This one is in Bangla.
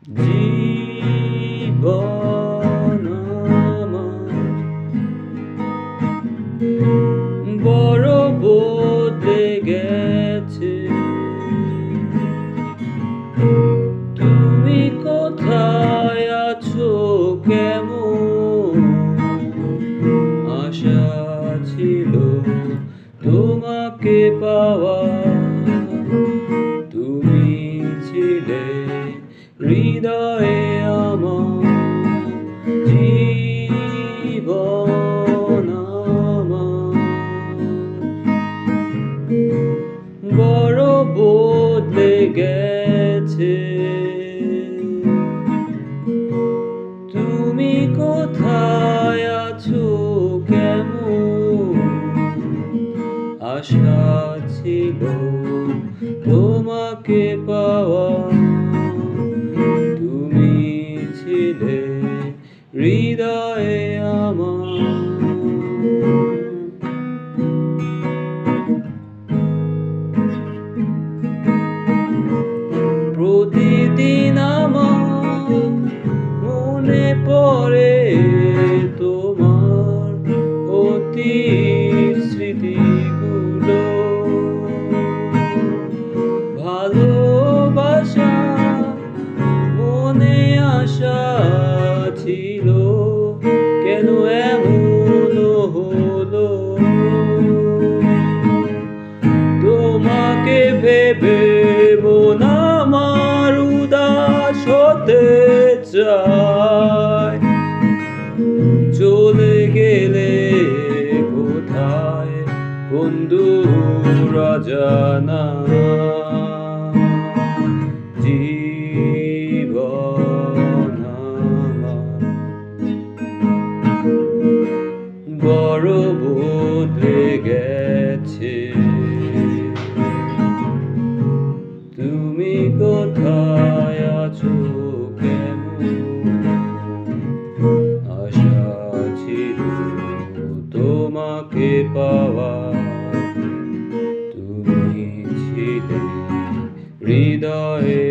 জীবন আমার বড় বদলে গেছে। তুমি কোথায় আছো, কেমন? আশা ছিল তোমাকে পাওয়া, তুমি ছিলে হৃদয়ে আমার। জীবন আমার বড় বদলে গেছে। তুমি কোথায় আছো, কেমন? আশা ছিল তোমাকে পাওয়া, তুমি ছিলে হৃদয়ে আমার। প্রতিদিন আমার মনে পড়ে তোমার অতীত স্মৃতিগুলো। ভালোবাসা মনে আশা ছিল, কেন এমন হলো? তোমাকে ভেবে মন আমার উদাস হতে চায়। চলে গেলে কোথায় বন্ধুর অজানা। জীবন আমার বড় বদলে গেছে। তুমি কোথায় আছো, কেমন? আশা ছিল তোমাকে পাওয়া, তুমি ছিলে হৃদয়ে